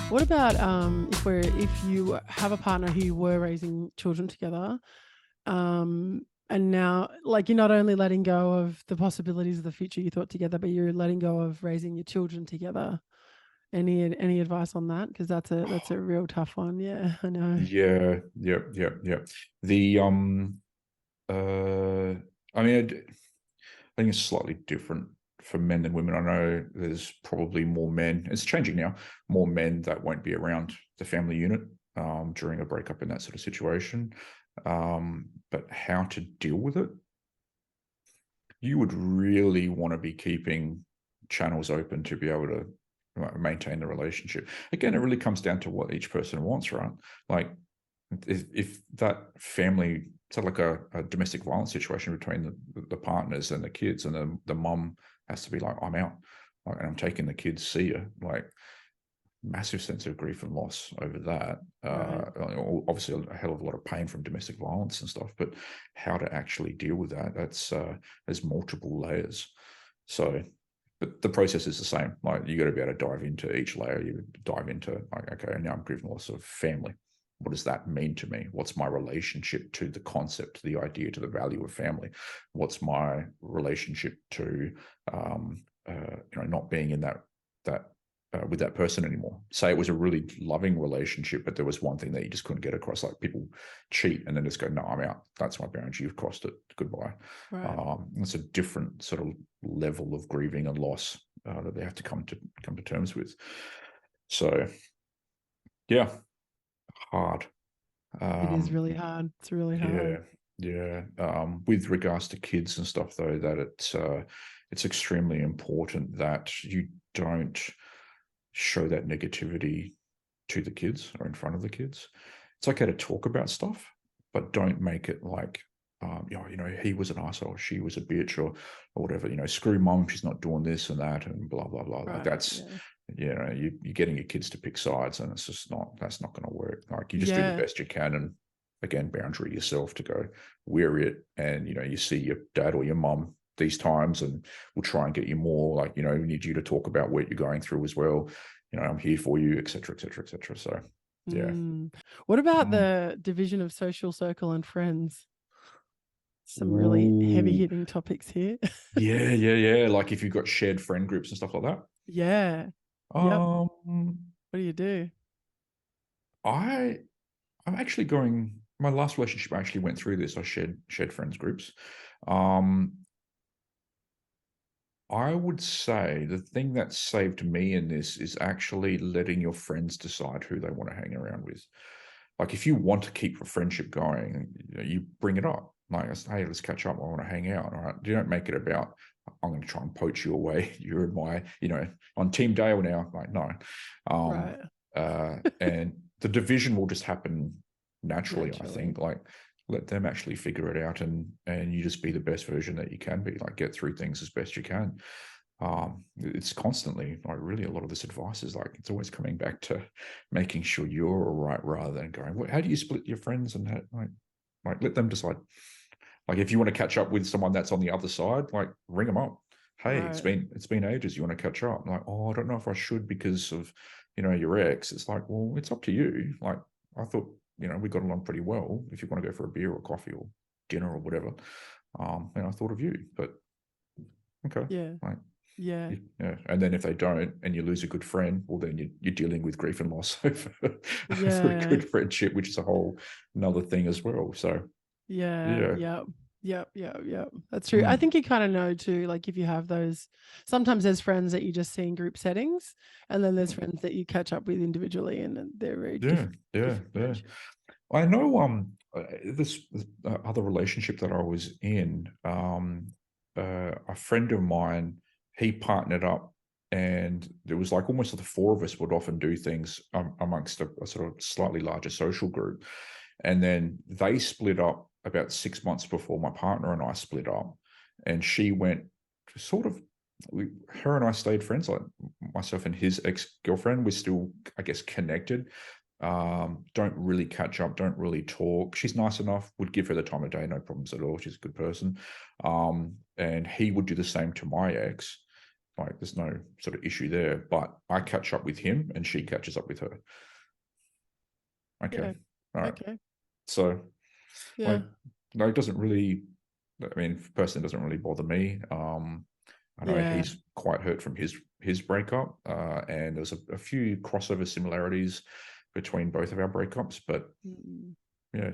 What about if you have a partner who you were raising children together, and now like you're not only letting go of the possibilities of the future you thought together, but you're letting go of raising your children together. Any advice on that? Because that's a real tough one. Yeah, I know. Yeah, yeah. The I mean, I think it's slightly different for men than women. I know there's probably more men. It's changing now. More men that won't be around the family unit during a breakup in that sort of situation. But how to deal with it? You would really want to be keeping channels open to be able to maintain the relationship. Again, it really comes down to what each person wants, right? Like if that family, so like a domestic violence situation between the partners and the kids, and the mum has to be like, I'm out, like, and I'm taking the kids, see you, like massive sense of grief and loss over that. Right. Obviously, a hell of a lot of pain from domestic violence and stuff, but how to actually deal with that, there's multiple layers. So, but the process is the same. Like you got to be able to dive into each layer. You dive into like, okay, now I'm grieving loss of family. What does that mean to me? What's my relationship to the concept, to the idea, to the value of family? What's my relationship to, not being in that with that person anymore? Say it was a really loving relationship, but there was one thing that you just couldn't get across. Like people cheat and then just go, "No, I'm out. That's my boundary. You've crossed it. Goodbye." Right. It's a different sort of level of grieving and loss that they have to come to terms with. So yeah, hard. It is Um, really hard. It's really hard. yeah, yeah. With regards to kids and stuff, though, that it's extremely important that you don't show that negativity to the kids or in front of the kids. It's okay to talk about stuff, but don't make it like, he was an asshole, she was a bitch, or whatever. Screw mom, she's not doing this and that, and blah blah blah. Like Right. that's, Yeah. you're getting your kids to pick sides, and it's just not. That's not going to work. Like you just do the Yeah. best you can, and again, boundary yourself to go, we're it, and you see your dad or your mom these times, and we'll try and get you more. Like we need you to talk about what you're going through as well. I'm here for you, etc., etc., etc. So, yeah. Mm. What about Mm. the division of social circle and friends? Some really heavy Ooh. hitting topics here. Yeah. Like if you've got shared friend groups and stuff like that. Yeah. Yep. Um, What do you do? I I'm actually going. My last relationship I actually went through this. I shared friends groups. Um, I would say the thing that saved me in this is actually letting your friends decide who they want to hang around with. Like if you want to keep a friendship going, you bring it up. Like, hey, let's catch up. I want to hang out. All right. You don't make it about, I'm going to try and poach you away. You're in my, on Team Dale now. Like, no. Um, Right. and the division will just happen naturally, I think. Naturally. Like, let them actually figure it out, and you just be the best version that you can be. Like, get through things as best you can. It's constantly like really a lot of this advice is like it's always coming back to making sure you're all right rather than going, well, how do you split your friends, and like let them decide. Like if you want to catch up with someone that's on the other side, like ring them up. Hey, it's Right. been ages. You want to catch up? I'm like, oh, I don't know if I should because of your ex. It's like, well, it's up to you. Like I thought, we got along pretty well. If you want to go for a beer or coffee or dinner or whatever, I thought of you. But okay, Yeah. like Yeah. yeah. And then if they don't, and you lose a good friend, well, then you're dealing with grief and loss over a Yeah. good friendship, which is a whole another thing as well. So Yeah. yeah. Yep. Yep. Yep. Yep. That's true. I Mm. think you kind of know too, like if you have those, sometimes there's friends that you just see in group settings, and then there's friends that you catch up with individually, and they're very Yeah, yeah, different yeah. friendships. I know this other relationship that I was in, a friend of mine, he partnered up, and there was like almost like the four of us would often do things amongst a sort of slightly larger social group. And then they split up about 6 months before my partner and I split up. And she went sort of, her and I stayed friends, like myself and his ex-girlfriend. We're still, I guess, connected. Don't really catch up, don't really talk. She's nice enough, would give her the time of day, no problems at all. She's a good person. And he would do the same to my ex. Like, there's no sort of issue there. But I catch up with him, and she catches up with her. Okay, Yeah. all right. Okay. So, Yeah. like, no, it doesn't really. I mean, personally, it doesn't really bother me. I know Yeah. he's quite hurt from his breakup, and there's a few crossover similarities between both of our breakups. But Mm. yeah,